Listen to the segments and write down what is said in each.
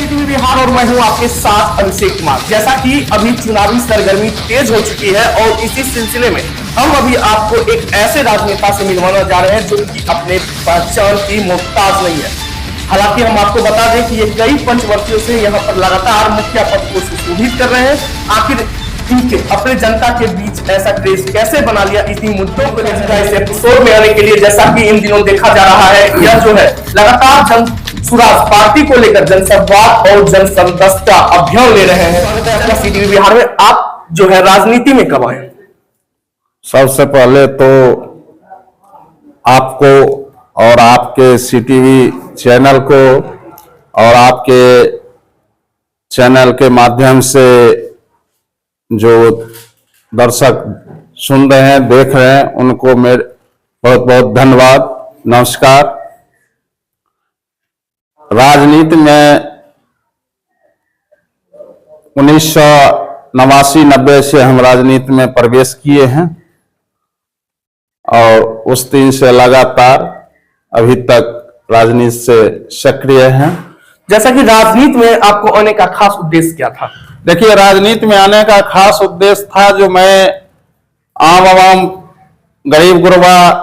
City Bihar और मैं हूं आपके साथ अभिषेक कुमार। जैसा कि अभी चुनावी सरगर्मी तेज हो चुकी है और इसी सिलसिले में हम अभी आपको एक ऐसे राजनेता से मिलवाने जा रहे हैं जो कि अपने पहचान की मोहताज नहीं है। हालांकि हम आपको बता दें कि ये कई पंचवर्षीयों से यहाँ पर लगातार मुखिया पद को सुशोभित कर रहे हैं। आखिर इनके अपने जनता के बीच ऐसा क्रेज कैसे बना लिया, इसी मुद्दों को इस एपिसोड में आने के लिए जैसा कि इन दिनों देखा जा रहा है, यह जो है लगातार जन सुराज पार्टी को लेकर जनसंवाद और जनसंदस्ता अभियान ले रहे हैं। सिटी बिहार में आप जो है राजनीति में कब आए? सबसे पहले तो आपको और आपके सीटीवी चैनल को और आपके चैनल के माध्यम से जो दर्शक सुन रहे हैं, देख रहे हैं, उनको मेरे बहुत बहुत धन्यवाद, नमस्कार। राजनीति में 1989-90 से हम राजनीति में प्रवेश किए हैं और उस दिन से लगातार अभी तक राजनीति से सक्रिय हैं। जैसा कि राजनीति में आपको आने का खास उद्देश्य क्या था? देखिए, राजनीति में आने का खास उद्देश्य था जो मैं आम आवाम, गरीब गुरबा,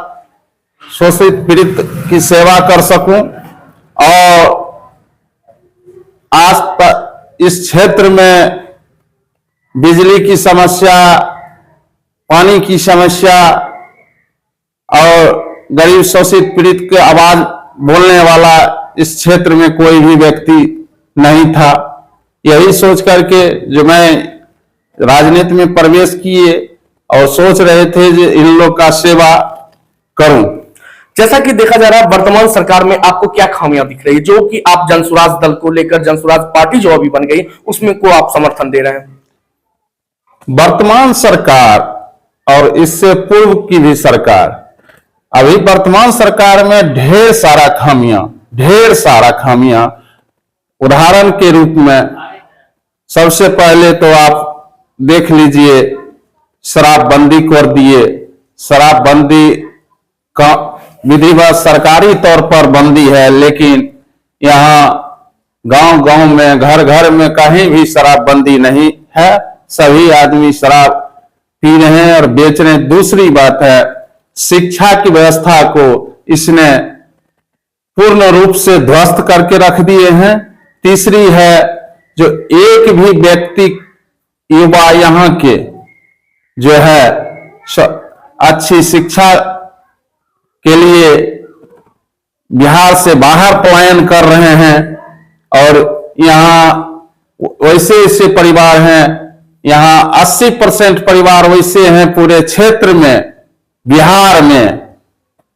शोषित पीड़ित की सेवा कर सकूं और आज तक इस क्षेत्र में बिजली की समस्या, पानी की समस्या और गरीब शोषित पीड़ित के आवाज बोलने वाला इस क्षेत्र में कोई भी व्यक्ति नहीं था। यही सोच करके जो मैं राजनीति में प्रवेश किए और सोच रहे थे कि इन लोग का सेवा करूं। जैसा कि देखा जा रहा है वर्तमान सरकार में आपको क्या खामियां दिख रही है जो कि आप जनसुराज दल को लेकर, जनसुराज पार्टी जो अभी बन गई, उसमें को आप समर्थन दे रहे हैं? वर्तमान सरकार और इससे पूर्व की भी सरकार, अभी वर्तमान सरकार में ढेर सारा खामियां उदाहरण के रूप में सबसे पहले तो आप देख लीजिए, शराबबंदी कर दिए। शराबबंदी का विधिवत सरकारी तौर पर बंदी है, लेकिन यहाँ गांव-गांव में, घर-घर में कहीं भी शराबबंदी नहीं है। सभी आदमी शराब पी रहे हैं और बेच रहे हैं। दूसरी बात है, शिक्षा की व्यवस्था को इसने पूर्ण रूप से ध्वस्त करके रख दिए हैं। तीसरी है, जो एक भी व्यक्ति, युवा यहाँ के जो है अच्छी शिक्षा के लिए बिहार से बाहर पलायन कर रहे हैं और यहाँ वैसे परिवार हैं, यहाँ 80% परिवार वैसे हैं पूरे क्षेत्र में, बिहार में,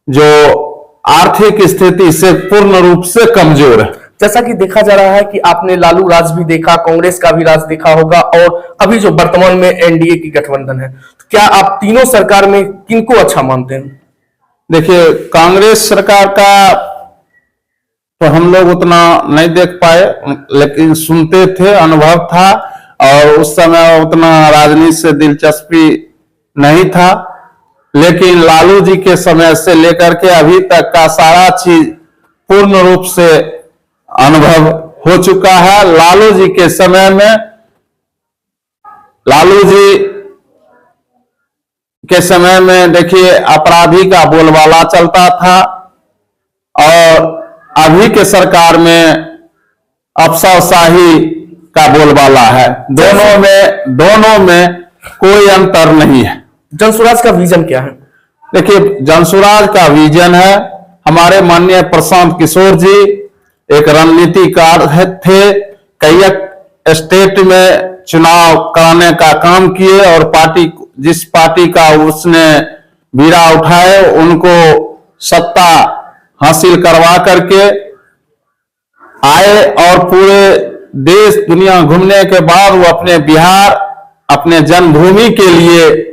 जो आर्थिक स्थिति से पूर्ण रूप से कमजोर है। जैसा कि देखा जा रहा है कि आपने लालू राज भी देखा, कांग्रेस का भी राज देखा होगा और अभी जो वर्तमान में एनडीए की गठबंधन है, तो क्या आप तीनों सरकार में किनको अच्छा मानते हैं? देखिए, कांग्रेस सरकार का तो हम लोग उतना नहीं देख पाए, लेकिन सुनते थे, अनुभव था और उस समय उतना राजनीति से दिलचस्पी नहीं था। लेकिन लालू जी के समय से लेकर के अभी तक का सारा चीज पूर्ण रूप से अनुभव हो चुका है। लालू जी के समय में, लालू जी के समय में देखिए अपराधी का बोलबाला चलता था और अभी के सरकार में अफसरशाही का बोलबाला है। दोनों में कोई अंतर नहीं है। जनसुराज का विजन क्या है? देखिए, जनसुराज का विजन है, हमारे माननीय प्रशांत किशोर जी एक रणनीतिकार थे, कई स्टेट में चुनाव कराने का काम किए और पार्टी, जिस पार्टी का उसने बीड़ा उठाए, उनको सत्ता हासिल करवा करके आए और पूरे देश दुनिया घूमने के बाद वो अपने बिहार, अपने जन्मभूमि के लिए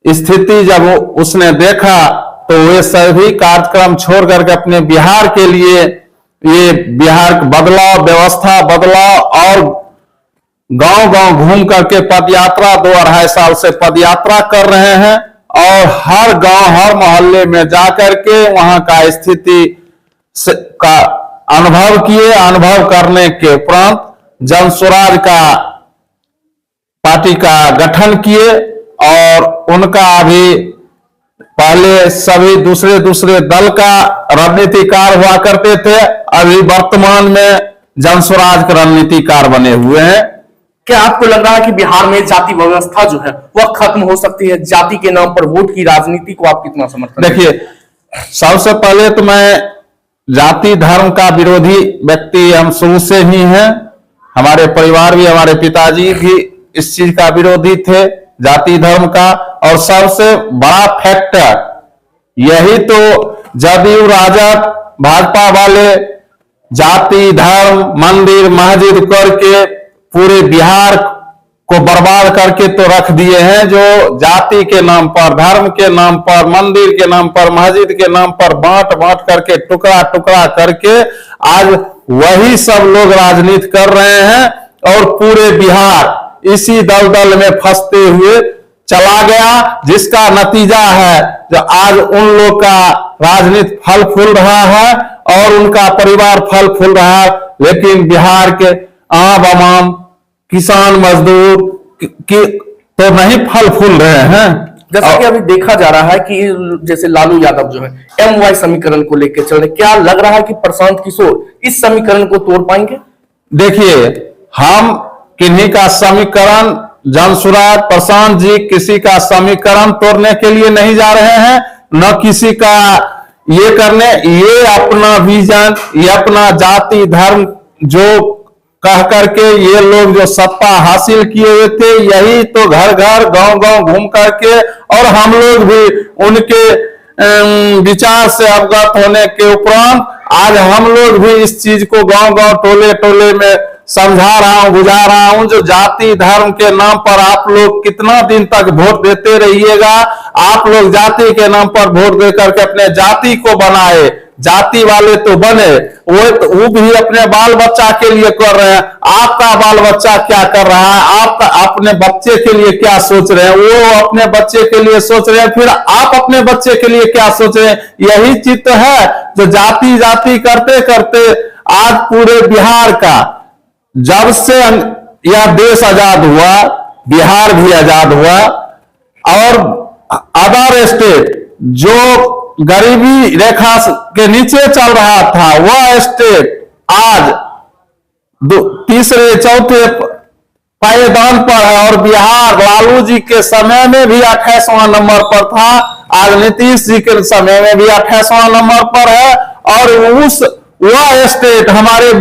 स्थिति जब उसने देखा तो वे सभी कार्यक्रम छोड़ करके अपने बिहार के लिए, ये बिहार बदलाव, व्यवस्था बदलाव और गांव-गांव घूम करके पदयात्रा 2-2.5 साल से पदयात्रा कर रहे हैं और हर गांव, हर मोहल्ले में जाकर के वहां का स्थिति का अनुभव किए। अनुभव करने के उपरांत जन स्वराज का पार्टी का गठन किए और उनका अभी पहले सभी दूसरे दूसरे दल का रणनीतिकार हुआ करते थे, अभी वर्तमान में जन स्वराज के रणनीतिकार बने हुए हैं। क्या आपको लग रहा है कि बिहार में जाति व्यवस्था जो है वह खत्म हो सकती है? जाति के नाम पर वोट की राजनीति को आप कितना समर्थन? देखिए, सबसे पहले तो मैं जाति धर्म का विरोधी व्यक्ति हम शुरू से ही हैं। हमारे परिवार भी, हमारे पिताजी भी इस चीज का विरोधी थे, जाति धर्म का। और सबसे बड़ा फैक्टर यही तो जदयू राजद भाजपा वाले जाति धर्म मंदिर मस्जिद करके पूरे बिहार को बर्बाद करके तो रख दिए हैं, जो जाति के नाम पर, धर्म के नाम पर, मंदिर के नाम पर, मस्जिद के नाम पर बांट बांट करके, टुकड़ा टुकड़ा करके आज वही सब लोग राजनीति कर रहे हैं और पूरे बिहार इसी दलदल में फंसते हुए चला गया, जिसका नतीजा है जो आज उन लोग का राजनीति फल फूल रहा है और उनका परिवार फल फूल रहा है, लेकिन बिहार के आम आवाम किसान मजदूर की तो नहीं फल फूल रहे हैं। जैसा कि अभी देखा जा रहा है कि जैसे लालू यादव जो है MY समीकरण को लेकर चल रहे, क्या लग रहा है कि प्रशांत किशोर इस समीकरण को तोड़ पाएंगे? देखिए, हम किन्हीं का समीकरण, जन स्वराज प्रशांत जी किसी का समीकरण तोड़ने के लिए नहीं जा रहे हैं, न किसी का ये करने। ये अपना विजन, ये अपना जाति धर्म जो कह करके ये लोग जो सत्ता हासिल किए हुए थे, यही तो घर घर गांव गांव घूम करके, और हम लोग भी उनके विचार से अवगत होने के उपरांत आज हम लोग भी इस चीज को गांव गांव टोले टोले में समझा रहा हूं, बुझा रहा हूं। जो जाति धर्म के नाम पर आप लोग कितना दिन तक वोट देते रहिएगा? आप लोग जाति के नाम पर वोट दे करके अपने जाति को बनाए, जाति वाले तो बने, वो भी अपने बाल बच्चा के लिए कर रहे हैं। आपका बाल बच्चा क्या कर रहा है? आपका अपने बच्चे के लिए क्या सोच रहे हैं? वो अपने बच्चे के लिए सोच रहे हैं, फिर आप अपने बच्चे के लिए क्या सोच रहे हैं? यही चित्त है जो जाति जाति करते करते आज पूरे बिहार का, जब से यह देश आजाद हुआ, बिहार भी आजाद हुआ और अदर स्टेट जो गरीबी रेखा के नीचे चल रहा था, वह स्टेट आज तीसरे चौथे पायदान पर है। और बिहार लालू जी के समय में भी 28वां नंबर पर था, आज नीतीश जी के समय में भी 28वां नंबर पर है। और वह स्टेट हमारे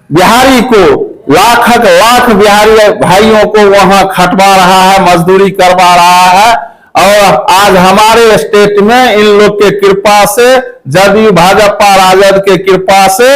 बिहारी को लाख बिहारी भाइयों को वहां खटवा रहा है, मजदूरी करवा रहा है। और आज हमारे स्टेट में इन लोग के कृपा से, जदयू भाजपा राजद के कृपा से,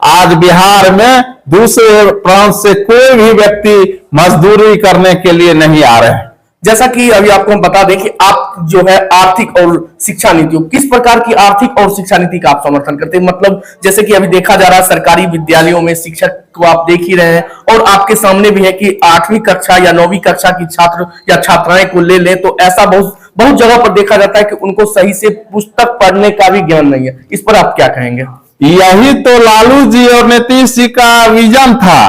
आज बिहार में दूसरे प्रांत से कोई भी व्यक्ति मजदूरी करने के लिए नहीं आ रहे हैं। जैसा कि अभी आपको हम बता दें कि आप जो है आर्थिक और शिक्षा नीतियों, किस प्रकार की आर्थिक और शिक्षा नीति का आप समर्थन करते हैं? मतलब जैसे कि अभी देखा जा रहा है सरकारी विद्यालयों में शिक्षक को आप देख ही रहे हैं, और आपके सामने भी है कि 8वीं कक्षा या 9वीं कक्षा की छात्र या छात्राएं को ले लें तो ऐसा बहुत जगह पर देखा जाता है कि उनको सही से पुस्तक पढ़ने का भी ज्ञान नहीं है। इस पर आप क्या कहेंगे? यही तो लालू जी और नीतीश जी का विजन था,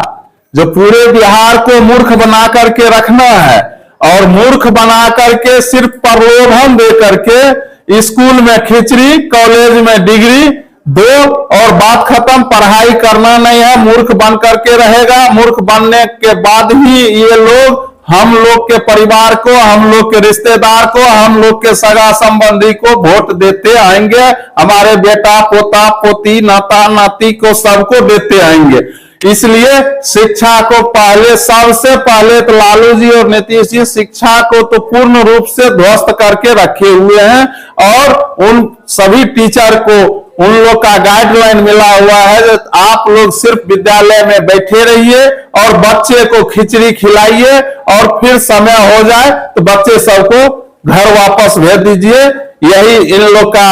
जो पूरे बिहार को मूर्ख बना करके रखना है, और मूर्ख बना करके सिर्फ प्रलोभन दे करके स्कूल में खिचड़ी, कॉलेज में डिग्री दो और बात खत्म, पढ़ाई करना नहीं है, मूर्ख बन करके रहेगा। मूर्ख बनने के बाद ही ये लोग हम लोग के परिवार को, हम लोग के रिश्तेदार को, हम लोग के सगा संबंधी को वोट देते आएंगे। हमारे बेटा पोता पोती नाता नाती को सबको देते आएंगे। इसलिए शिक्षा को पहले, सबसे पहले तो लालू जी और नीतीश जी शिक्षा को तो पूर्ण रूप से ध्वस्त करके रखे हुए हैं, और उन सभी टीचर को उन लोग का गाइडलाइन मिला हुआ है कि आप लोग सिर्फ विद्यालय में बैठे रहिए और बच्चे को खिचड़ी खिलाइए, और फिर समय हो जाए तो बच्चे सबको घर वापस भेज दीजिए। यही इन लोग का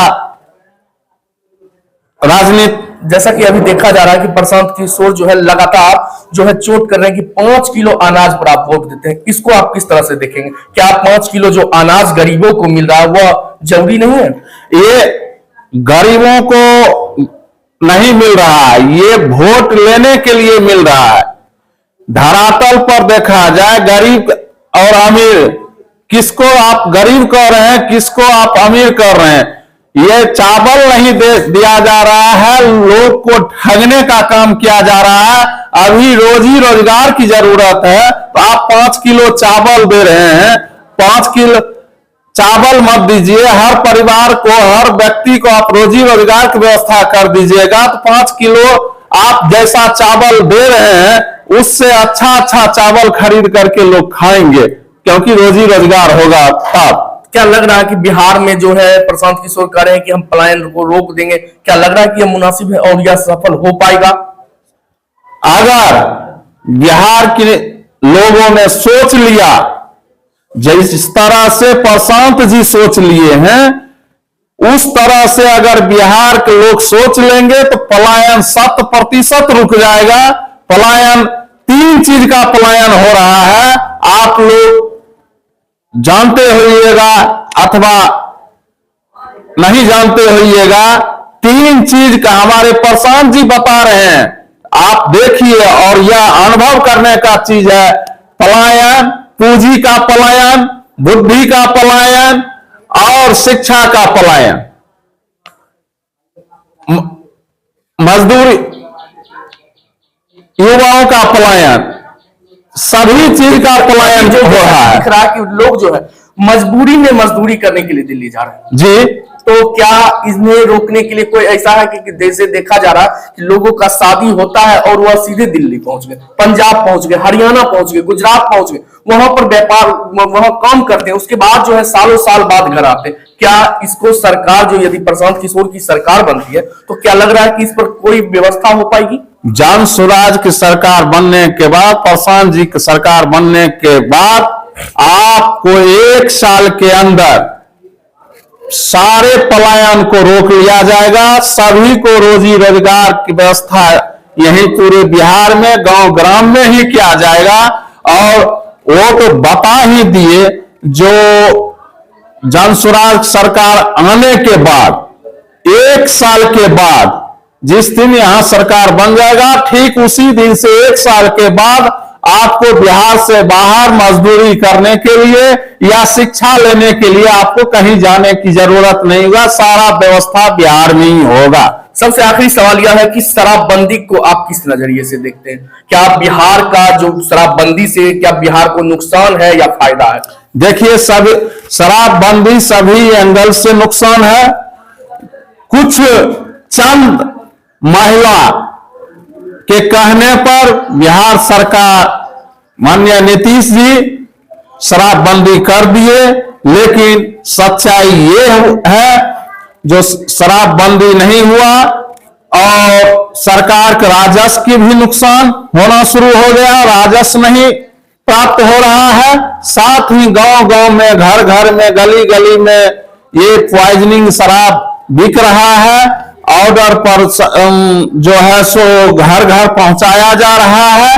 राजनीति। जैसा कि अभी देखा जा रहा है कि प्रशांत किशोर जो है लगातार जो है चोट कर रहे हैं कि 5 किलो अनाज पर आप वोट देते हैं, इसको आप किस तरह से देखेंगे? क्या 5 किलो जो अनाज गरीबों को मिल रहा है वह जरूरी नहीं है? ये गरीबों को नहीं मिल रहा है, ये वोट लेने के लिए मिल रहा है। धरातल पर देखा जाए गरीब और अमीर, किसको आप गरीब कह रहे हैं, किसको आप अमीर कर रहे हैं। ये चावल नहीं दिया जा रहा है, लोग को ठगने का काम किया जा रहा है। अभी रोजी रोजगार की जरूरत है तो आप 5 किलो चावल दे रहे हैं। 5 किलो चावल मत दीजिए, हर परिवार को, हर व्यक्ति को आप रोजी रोजगार की व्यवस्था कर दीजिएगा तो 5 किलो आप जैसा चावल दे रहे हैं उससे अच्छा अच्छा चावल खरीद करके लोग खाएंगे, क्योंकि रोजी रोजगार होगा तब। क्या लग रहा है कि बिहार में जो है प्रशांत किशोर कह रहे हैं कि हम पलायन को रोक देंगे, क्या लग रहा है कि यह मुनासिब है और यह सफल हो पाएगा? अगर बिहार के लोगों ने सोच लिया जिस तरह से प्रशांत जी सोच लिए हैं, उस तरह से अगर बिहार के लोग सोच लेंगे तो पलायन 100% रुक जाएगा। पलायन 3 चीज का पलायन हो रहा है, आप लोग जानते होइएगा अथवा नहीं जानते होइएगा। 3 चीज का हमारे प्रशांत जी बता रहे हैं, आप देखिए, और यह अनुभव करने का चीज है। पलायन, पूंजी का पलायन, बुद्धि का पलायन और शिक्षा का पलायन, मजदूरी, युवाओं का पलायन, सभी चीज का पलायन जो हो रहा है। दिख रहा है कि लोग जो है मजबूरी में मजदूरी करने के लिए दिल्ली जा रहे हैं जी। तो क्या इन्हें रोकने के लिए कोई ऐसा है कि जैसे देखा जा रहा है कि लोगों का शादी होता है और वह सीधे दिल्ली पहुंच गए, पंजाब पहुंच गए, हरियाणा पहुंच गए, गुजरात पहुंच गए, वहां पर व्यापार, वहां काम करते हैं, उसके बाद जो है सालों साल बाद घर आते हैं। क्या इसको सरकार जो, यदि प्रशांत किशोर की सरकार बनती है तो क्या लग रहा है कि इस पर कोई व्यवस्था हो पाएगी? जन स्वराज की सरकार बनने के बाद, प्रशांत जी की सरकार बनने के बाद आपको 1 साल के अंदर सारे पलायन को रोक लिया जाएगा। सभी को रोजी रोजगार की व्यवस्था यही पूरे बिहार में गांव ग्राम में ही किया जाएगा। और वो तो बता ही दिए, जो जन स्वराज सरकार आने के बाद 1 साल के बाद, जिस दिन यहां सरकार बन जाएगा ठीक उसी दिन से 1 साल के बाद आपको बिहार से बाहर मजदूरी करने के लिए या शिक्षा लेने के लिए आपको कहीं जाने की जरूरत नहीं होगा, सारा व्यवस्था बिहार में ही होगा। सबसे आखिरी सवाल यह है कि शराबबंदी को आप किस नजरिए से देखते हैं? क्या बिहार का जो शराबबंदी से क्या बिहार को नुकसान है या फायदा है? देखिए, सब शराबबंदी सभी एंगल से नुकसान है। कुछ चंद महिला के कहने पर बिहार सरकार, माननीय नीतीश जी शराबबंदी कर दिए, लेकिन सच्चाई ये है जो शराबबंदी नहीं हुआ और सरकार के राजस्व की भी नुकसान होना शुरू हो गया, राजस्व नहीं प्राप्त हो रहा है। साथ ही गांव गांव में, घर घर में, गली गली में ये पॉइजनिंग शराब बिक रहा है। ऑर्डर पर जो है सो घर घर पहुंचाया जा रहा है।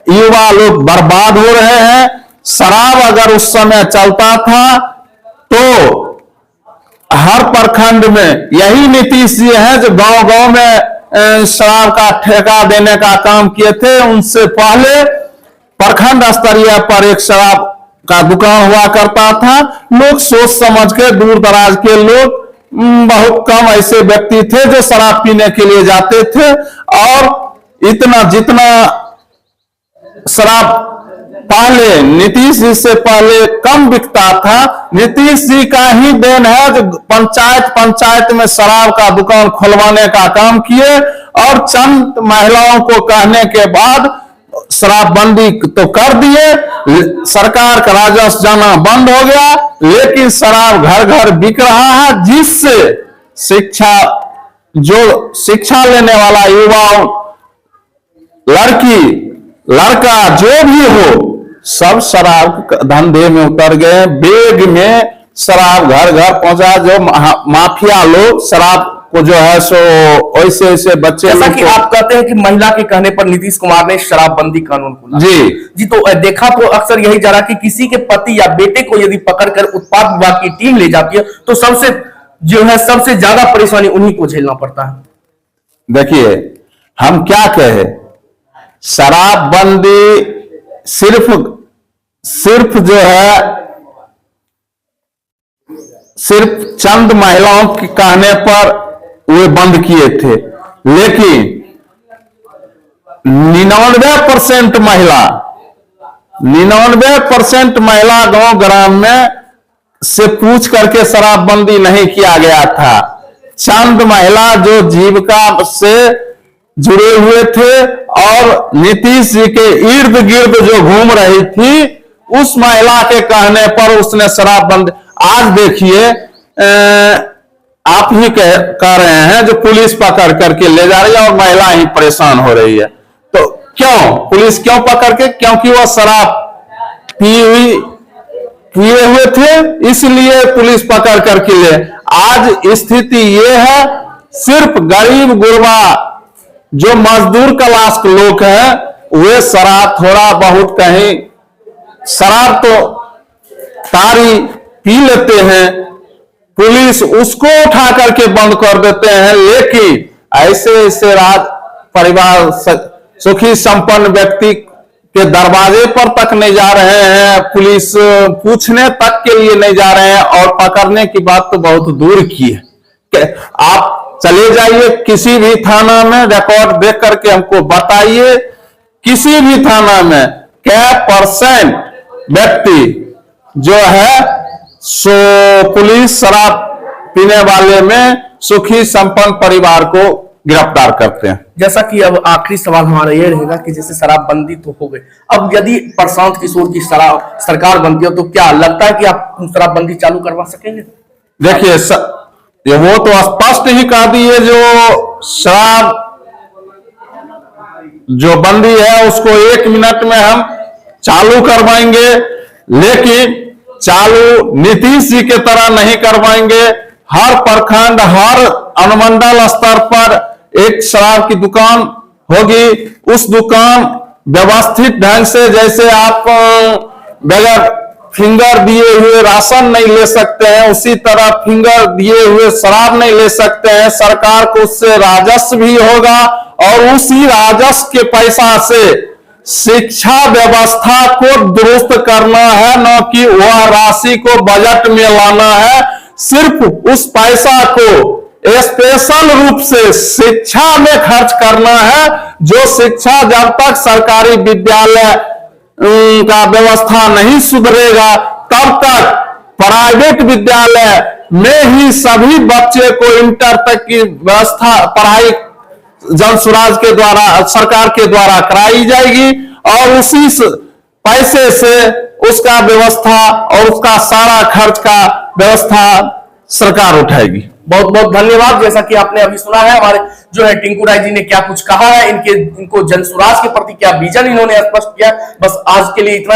युवा लोग बर्बाद हो रहे हैं। शराब अगर उस समय चलता था तो हर प्रखंड में यही नीतीश जी हैं जो गांव गांव में शराब का ठेका देने का काम किए थे। उनसे पहले प्रखंड स्तरीय पर एक शराब का दुकान हुआ करता था। लोग सोच समझ के, दूर दराज के लोग, बहुत कम ऐसे व्यक्ति थे जो शराब पीने के लिए जाते थे। और इतना जितना शराब पहले नीतीश जी से पहले कम बिकता था, नीतीश जी का ही देन है जो पंचायत में शराब का दुकान खुलवाने का काम किए। और चंद महिलाओं को कहने के बाद शराबबंदी तो कर दिए, सरकार का राजस्व जाना बंद हो गया, लेकिन शराब घर घर बिक रहा है, जिससे शिक्षा लेने वाला युवा, लड़की लड़का जो भी हो, सब शराब धंधे में उतर गए। बेग में शराब घर घर पहुंचा। जो माफिया लोग शराब को जो है सो ऐसे ऐसे बच्चे, जैसा कि आप कहते हैं कि महिला के कहने पर नीतीश कुमार ने शराबबंदी कानून को जी तो देखा तो अक्सर यही जा रहा कि किसी के पति या बेटे को यदि पकड़कर उत्पाद विभाग की टीम ले जाती है तो सबसे ज्यादा परेशानी उन्हीं को झेलना पड़ता है। देखिए, हम क्या कहे, शराबबंदी सिर्फ जो है सिर्फ चंद महिलाओं के कहने पर वे बंद किए थे, लेकिन 99% महिला गांव ग्राम में से पूछ करके शराबबंदी नहीं किया गया था। चंद महिला जो जीविका से जुड़े हुए थे और नीतीश जी के इर्द गिर्द जो घूम रही थी, उस महिला के कहने पर उसने शराबबंदी। आज देखिए, आप ही कह रहे हैं जो पुलिस पकड़ करके ले जा रही है और महिला ही परेशान हो रही है, तो क्यों पुलिस क्यों पकड़ के? क्योंकि वह शराब पिए हुए थे, इसलिए पुलिस पकड़ करके ले। आज स्थिति यह है, सिर्फ गरीब गुरबा जो मजदूर क्लास के लोग हैं, वे शराब थोड़ा बहुत कहीं शराब तो तारी पी लेते हैं, पुलिस उसको उठा करके बंद कर देते हैं। लेकिन ऐसे राज परिवार सुखी संपन्न व्यक्ति के दरवाजे पर तक नहीं जा रहे हैं, पुलिस पूछने तक के लिए नहीं जा रहे हैं, और पकड़ने की बात तो बहुत दूर की है। आप चले जाइए किसी भी थाना में, रिकॉर्ड देख करके हमको बताइए, किसी भी थाना में क्या % व्यक्ति जो है सो पुलिस शराब पीने वाले में सुखी संपन्न परिवार को गिरफ्तार करते हैं। जैसा कि अब आखिरी सवाल हमारा ये रहेगा कि जैसे शराबबंदी तो हो गई, अब यदि प्रशांत किशोर की सरकार बनती हो, तो क्या लगता है कि आप शराबबंदी चालू करवा सकेंगे? देखिए, वो तो स्पष्ट ही कह दिए, जो शराब जो बंदी है उसको 1 मिनट में हम चालू करवाएंगे, लेकिन चालू नीतीश जी के तरह नहीं करवाएंगे। हर प्रखंड, हर अनुमंडल स्तर पर एक शराब की दुकान होगी। उस दुकान व्यवस्थित ढंग से, जैसे आप बगैर फिंगर दिए हुए राशन नहीं ले सकते हैं, उसी तरह फिंगर दिए हुए शराब नहीं ले सकते हैं। सरकार को उससे राजस्व भी होगा और उसी राजस्व के पैसा से शिक्षा व्यवस्था को दुरुस्त करना है, न कि वह राशि को बजट में लाना है। सिर्फ उस पैसा को स्पेशल रूप से शिक्षा में खर्च करना है, जो शिक्षा जब तक सरकारी विद्यालय का व्यवस्था नहीं सुधरेगा, तब तक प्राइवेट विद्यालय में ही सभी बच्चे को इंटर तक की व्यवस्था पढ़ाई जनसुराज के द्वारा, सरकार के द्वारा कराई जाएगी, और उसी पैसे से उसका व्यवस्था और उसका सारा खर्च का व्यवस्था सरकार उठाएगी। बहुत बहुत धन्यवाद। जैसा कि आपने अभी सुना है, हमारे जो है टिंकू राय जी ने क्या कुछ कहा है, इनको जनसुराज के प्रति क्या विजन इन्होंने स्पष्ट किया। बस आज के लिए इतना ही।